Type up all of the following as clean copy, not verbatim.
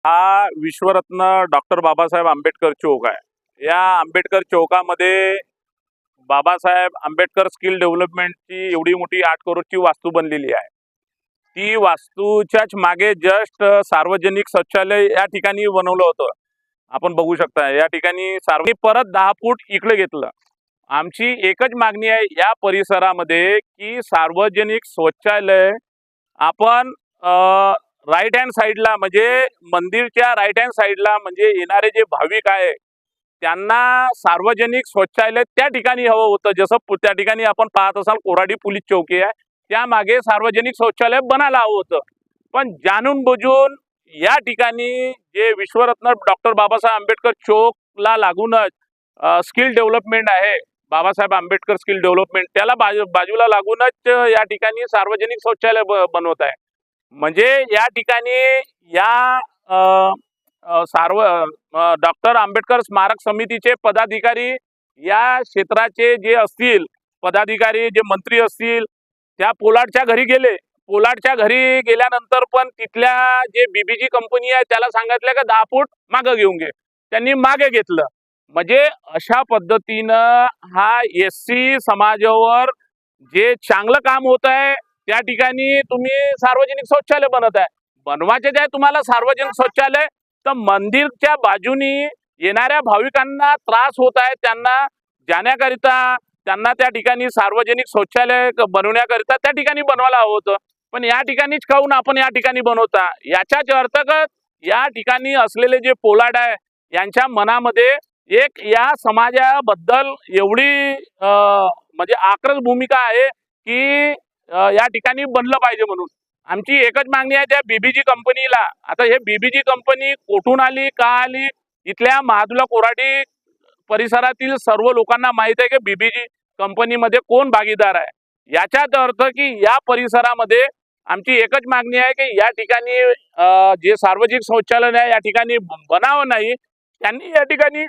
हा विश्वरत्न डॉक्टर बाबासाहेब आंबेडकर चौक आहे. या आंबेडकर चौकामध्ये बाबासाहेब आंबेडकर स्किल डेव्हलपमेंटची एवढी मोठी 8 करोडची वास्तू बनलेली आहे. ती वास्तूच्याच मागे जस्ट सार्वजनिक शौचालय या ठिकाणी बनवलं होतं. आपण बघू शकता या ठिकाणी सार्वजनिक परत 10 फूट इकडे घेतलं. आमची एकच मागणी आहे या परिसरामध्ये की सार्वजनिक शौचालय आपण राईट हँड साईडला म्हणजे मंदिरच्या राईट हँड साईडला म्हणजे येणारे जे भाविक आहे त्यांना सार्वजनिक शौचालय त्या ठिकाणी हवं होतं. जसं त्या ठिकाणी आपण पाहत असाल कोराडी पोलीस चौकी आहे, त्यामागे सार्वजनिक शौचालय बनायला हवं होतं. पण जाणून बुजून या ठिकाणी जे विश्वरत्न डॉक्टर बाबासाहेब आंबेडकर चौकला लागूनच स्किल डेव्हलपमेंट आहे, बाबासाहेब आंबेडकर स्किल डेव्हलपमेंट, त्याला बाजूला लागूनच या ठिकाणी सार्वजनिक शौचालय बनवत आहे. म्हणजे या ठिकाणी या डॉक्टर आंबेडकर स्मारक समितीचे पदाधिकारी या क्षेत्राचे जे असतील पदाधिकारी, जे मंत्री असतील, त्या पोलाडच्या घरी गेले. पोलाडच्या घरी गेल्यानंतर पण तिथल्या जे बीबीजी कंपनी आहे त्याला सांगितलं का 10 फूट मागे घेऊन घे. त्यांनी मागे घेतलं. म्हणजे अशा पद्धतीनं हा एससी समाजावर जे चांगलं काम होत आहे त्या ठिकाणी तुम्ही सार्वजनिक शौचालय बनत आहे. बनवायचे जे तुम्हाला सार्वजनिक शौचालय, तर मंदिरच्या बाजूनी येणाऱ्या भाविकांना त्रास होत आहे, त्यांना जाण्याकरिता त्यांना त्या ठिकाणी सार्वजनिक शौचालय बनवण्याकरिता त्या ठिकाणी बनवायला हवं होतं. पण या ठिकाणीच काहून आपण या ठिकाणी बनवता? याच्याच अंतर्गत या ठिकाणी असलेले जे पोलाड आहे यांच्या मनामध्ये एक या समाजाबद्दल एवढी म्हणजे आक्रस भूमिका आहे की या ठिकाणी बनलं पाहिजे. म्हणून आमची एकच मागणी आहे त्या बीबीजी कंपनीला. आता हे बीबीजी कंपनी कोठून आली, का आली, इथल्या महादुला कोराडी परिसरातील सर्व लोकांना माहित आहे की बीबीजी कंपनीमध्ये कोण भागीदार आहे. याचाच अर्थ की या परिसरामध्ये आमची एकच मागणी आहे की या ठिकाणी जे सार्वजनिक शौचालय आहे या ठिकाणी बनावं नाही. त्यांनी या ठिकाणी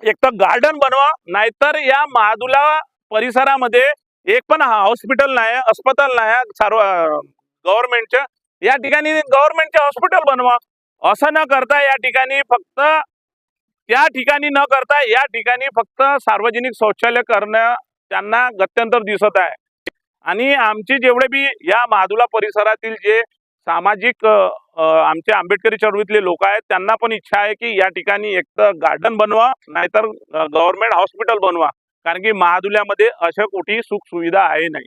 एक तर गार्डन बनवा, नाहीतर या महादुला परिसरामध्ये एक पण हॉस्पिटल नाही, अस्पताल नाही सर्व गव्हर्नमेंटच्या. या ठिकाणी गव्हर्नमेंटचे हॉस्पिटल बनवा. असं न करता या ठिकाणी फक्त त्या ठिकाणी न करता या ठिकाणी फक्त सार्वजनिक शौचालय करणं त्यांना गत्यंतर दिसत आहे. आणि आमचे जेवढे बी या महादुला परिसरातील जे सामाजिक आमचे आंबेडकरी चळवळीतले लोक आहेत त्यांना पण इच्छा आहे की या ठिकाणी एक तर गार्डन बनवा, नाहीतर गव्हर्नमेंट हॉस्पिटल बनवा. कारण की महादुल्यामध्ये अशा कुठेही सुख सुविधा आहे नाही.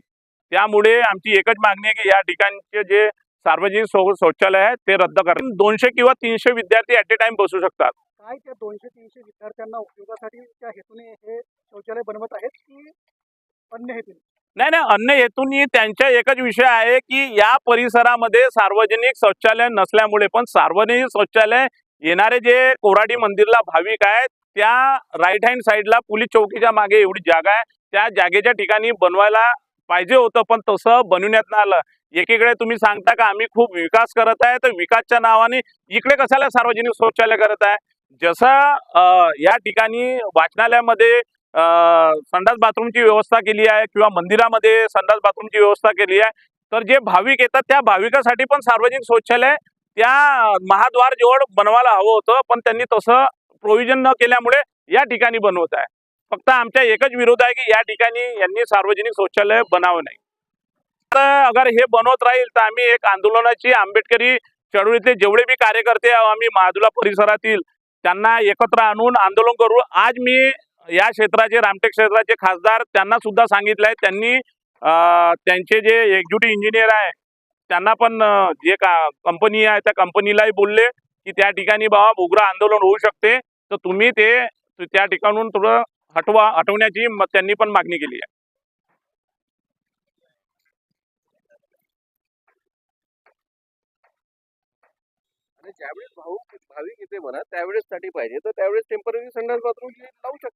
त्यामुळे आमची एकच मागणी आहे की या ठिकाणचे जे सार्वजनिक शौचालय आहे ते रद्द करा. 200 किंवा 300 विद्यार्थी ॲट ए टाइम बसू शकतात. काय त्या 200-300 विद्यार्थ्यांना उपयोगासाठी त्या हेतूने हे शौचालय बनवत आहेत की अन्य हेतूने? नाही नाही, अन्य हेतूंनी त्यांचा एकच विषय आहे की या परिसरामध्ये सार्वजनिक शौचालय नसल्यामुळे, पण सार्वजनिक शौचालय येणारे जे कोराडी मंदिरला भाविक आहेत त्या राईट हँड साईडला पोलीस चौकीच्या मागे एवढी जागा आहे, त्या जागेच्या ठिकाणी बनवायला पाहिजे होतं, पण तसं बनवण्यात नाही आलं. एकीकडे तुम्ही सांगता का आम्ही खूप विकास करत आहे, तर विकासच्या नावाने इकडे कशाला सार्वजनिक शौचालय करत आहे? जसं या ठिकाणी वाचनालयामध्ये संडास बाथरूमची व्यवस्था केली आहे किंवा मंदिरामध्ये संडास बाथरूमची व्यवस्था केली आहे, तर जे भाविक येतात त्या भाविकासाठी पण सार्वजनिक शौचालय त्या महाद्वार जवळ बनवायला हवं होतं, पण त्यांनी तसं प्रोव्हिजन न केल्यामुळे या ठिकाणी बनवत आहे. फक्त आमचा एकच विरोध आहे की या ठिकाणी यांनी सार्वजनिक शौचालय बनावं नाही. तर अगर हे बनवत राहील तर आम्ही एक आंदोलनाची आंबेडकरी चळवळीतले जेवढे बी कार्यकर्ते आम्ही महादुला परिसरातील त्यांना एकत्र आणून आंदोलन करू. आज मी या क्षेत्राचे रामटेक क्षेत्राचे खासदार त्यांना सुद्धा सांगितलंय. त्यांनी त्यांचे जे एक्झिक्युटिव्ह इंजिनियर आहे त्यांना पण जे कंपनी आहे त्या कंपनीलाही बोलले की त्या ठिकाणी बाबा उग्र आंदोलन होऊ शकते, तर तुम्ही ते त्या ठिकाणून थोडं हटवण्याची त्यांनी पण मागणी केली आहे. आणि ज्यावेळेस भाविक इथे म्हणा त्यावेळेस साठी पाहिजे, तर त्यावेळेस टेम्पररी संडास बाथरूम लावू शकतो.